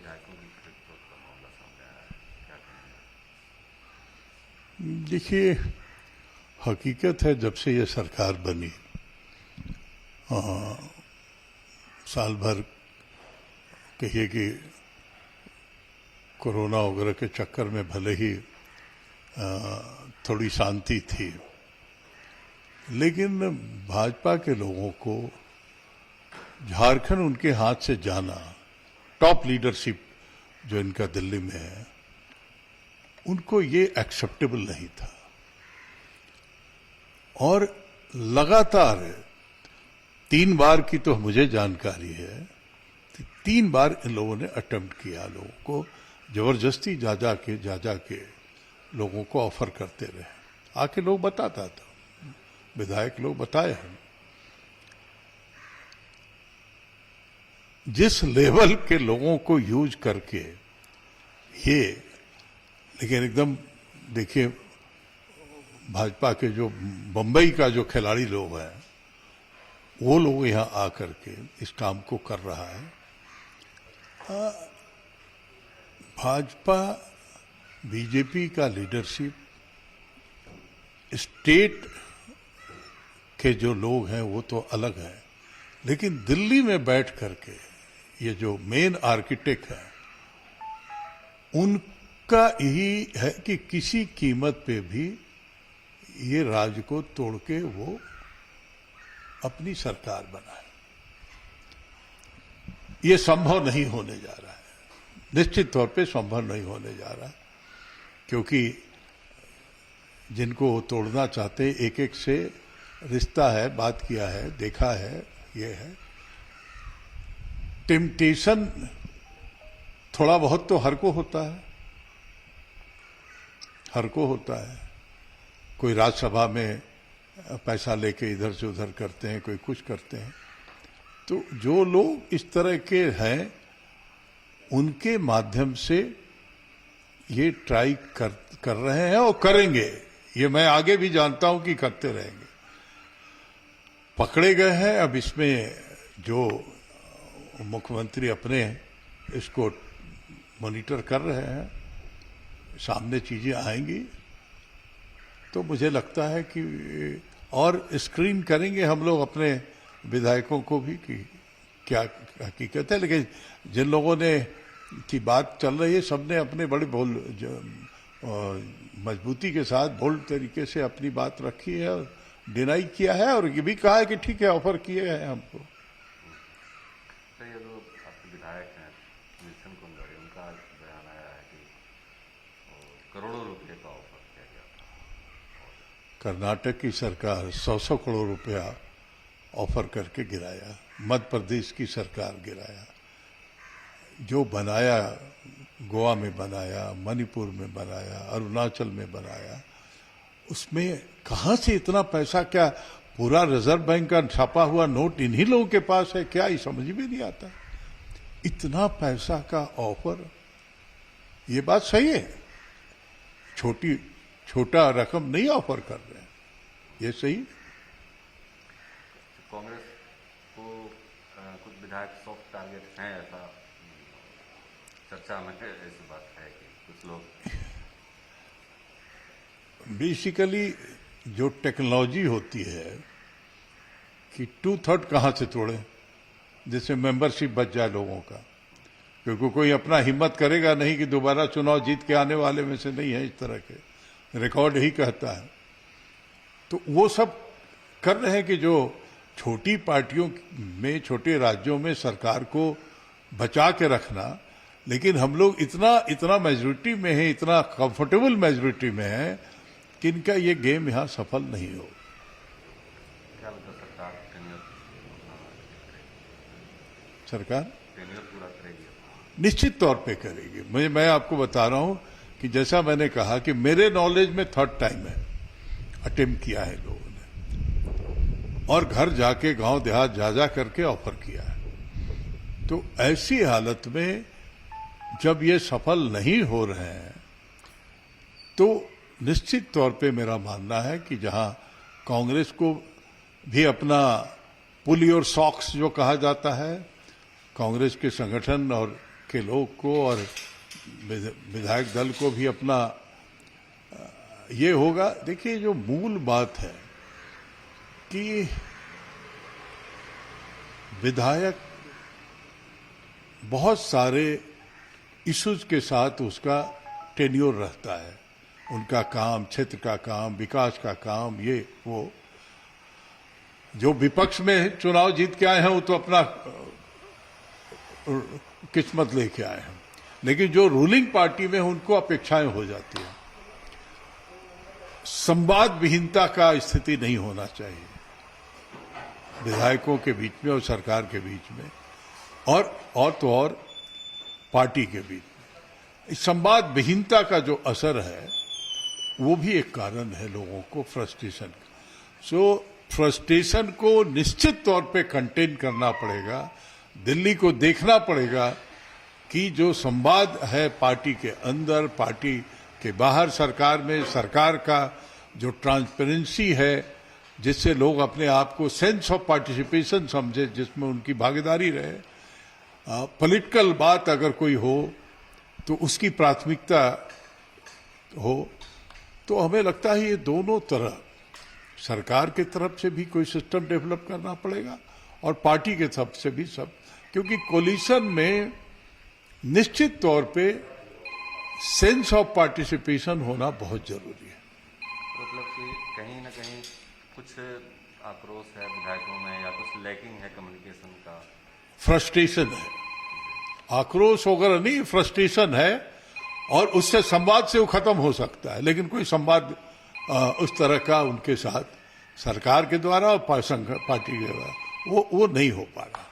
विधायकों की खरीद का मामला सामने आया है, क्या कहेंगे? देखिए, हकीकत है जब से ये सरकार बनी साल भर कहिए कि कोरोना वगैरह के चक्कर में भले ही थोड़ी शांति थी, लेकिन भाजपा के लोगों को झारखंड उनके हाथ से जाना, टॉप लीडरशिप जो इनका दिल्ली में है, उनको ये एक्सेप्टेबल नहीं था। और लगातार 3 बार की तो मुझे जानकारी है, 3 बार इन लोगों ने अटेम्प्ट किया, लोगों को जबरदस्ती जा जा के लोगों को ऑफर करते रहे। आके लोग बताता था, विधायक लोग बताए हैं जिस लेवल के लोगों को यूज करके ये। लेकिन एकदम देखिए, भाजपा के जो बंबई का जो खिलाड़ी लोग हैं, वो लोग यहाँ आकर के इस काम को कर रहा है। भाजपा बीजेपी का लीडरशिप, स्टेट के जो लोग हैं वो तो अलग है, लेकिन दिल्ली में बैठ करके ये जो मेन आर्किटेक्ट है, उनका यही है कि किसी कीमत पे भी ये राज्य को तोड़ के वो अपनी सरकार बनाए। ये संभव नहीं होने जा रहा है, निश्चित तौर पे संभव नहीं होने जा रहा है, क्योंकि जिनको वो तोड़ना चाहते एक एक से रिश्ता है, बात किया है, देखा है, ये है। टेम्पटेशन थोड़ा बहुत तो हर को होता है, हर को होता है। कोई राज्यसभा में पैसा लेके इधर से उधर करते हैं, कोई कुछ करते हैं। तो जो लोग इस तरह के हैं, उनके माध्यम से ये ट्राई कर रहे हैं और करेंगे। ये मैं आगे भी जानता हूं कि करते रहेंगे। पकड़े गए हैं, अब इसमें जो मुख्यमंत्री अपने इसको मॉनिटर कर रहे हैं, सामने चीजें आएंगी तो मुझे लगता है कि और स्क्रीन करेंगे हम लोग अपने विधायकों को भी कि क्या हकीकत है। लेकिन जिन लोगों ने की बात चल रही है, सबने अपने बड़े मजबूती के साथ बोल्ड तरीके से अपनी बात रखी है और डिनाई किया है, और ये भी कहा है कि ठीक है, ऑफर किए हैं हमको। तो ये जो आपके विधायक हैं मिशन कुंदरी, उनका बयान आया है कि करोड़ों रुपए का ऑफर किया गया था। कर्नाटक की सरकार 100 करोड़ रुपया ऑफर करके गिराया, मध्य प्रदेश की सरकार गिराया, जो बनाया गोवा में बनाया, मणिपुर में बनाया, अरुणाचल में बनाया, उसमें कहां से इतना पैसा? क्या पूरा रिजर्व बैंक का छापा हुआ नोट इन्हीं लोगों के पास है क्या? ये समझ में नहीं आता। इतना पैसा का ऑफर, ये बात सही है, छोटा रकम नहीं ऑफर कर रहे हैं, ये सही। कांग्रेस को कुछ विधायक सॉफ्ट टारगेट हैं, ऐसा चर्चा में है, ऐसी बात है कि कुछ लोग बेसिकली जो टेक्नोलॉजी होती है कि 2/3 कहां से तोड़े, जिससे मेंबरशिप बच जाए लोगों का, क्योंकि कोई अपना हिम्मत करेगा नहीं कि दोबारा चुनाव जीत के आने वाले में से नहीं है, इस तरह के रिकॉर्ड ही कहता है। तो वो सब कर रहे हैं कि जो छोटी पार्टियों में, छोटे राज्यों में सरकार को बचा के रखना, लेकिन हम लोग इतना मेजोरिटी में है, इतना कंफर्टेबल मेजोरिटी में है कि इनका ये गेम यहां सफल नहीं हो। क्या लगता है सरकार टेन्योर पूरा करेगी? निश्चित तौर पे करेगी। मैं आपको बता रहा हूं कि जैसा मैंने कहा कि मेरे नॉलेज में 3rd टाइम है अटेम्प्ट किया है लोगों ने, और घर जाके गांव देहात जा करके ऑफर किया है। तो ऐसी हालत में जब ये सफल नहीं हो रहे हैं, तो निश्चित तौर पे मेरा मानना है कि जहां कांग्रेस को भी अपना पुल योर सॉक्स जो कहा जाता है, कांग्रेस के संगठन और के लोग को और विधायक दल को भी अपना ये होगा। देखिए, जो मूल बात है कि विधायक बहुत सारे इश्यूज के साथ उसका टेन्योर रहता है, उनका काम, क्षेत्र का काम, विकास का काम, ये वो। जो विपक्ष में चुनाव जीत के आए हैं वो तो अपना किस्मत लेके आए हैं, लेकिन जो रूलिंग पार्टी में उनको अपेक्षाएं हो जाती हैं। संवाद विहीनता का स्थिति नहीं होना चाहिए विधायकों के बीच में और सरकार के बीच में, और पार्टी के बीच में। इस संवाद विहीनता का जो असर है वो भी एक कारण है लोगों को फ्रस्ट्रेशन का। सो फ्रस्ट्रेशन को निश्चित तौर पे कंटेन करना पड़ेगा। दिल्ली को देखना पड़ेगा कि जो संवाद है पार्टी के अंदर, पार्टी के बाहर, सरकार में, सरकार का जो ट्रांसपेरेंसी है, जिससे लोग अपने आप को सेंस ऑफ पार्टिसिपेशन समझे, जिसमें उनकी भागीदारी रहे। पॉलिटिकल बात अगर कोई हो तो उसकी प्राथमिकता हो। तो हमें लगता है ये दोनों तरह, सरकार के तरफ से भी कोई सिस्टम डेवलप करना पड़ेगा और पार्टी के तरफ से भी सब, क्योंकि कोलिशन में निश्चित तौर पे सेंस ऑफ पार्टिसिपेशन होना बहुत जरूरी है। मतलब कि कहीं ना कहीं कुछ आक्रोश है विधायकों में या कुछ लैकिंग है कम्युनिकेशन का, फ्रस्ट्रेशन है, आक्रोश वगैरह नहीं, फ्रस्ट्रेशन है, और उससे संवाद से वो खत्म हो सकता है, लेकिन कोई संवाद उस तरह का उनके साथ सरकार के द्वारा और पार्टी के द्वारा वो नहीं हो पा रहा।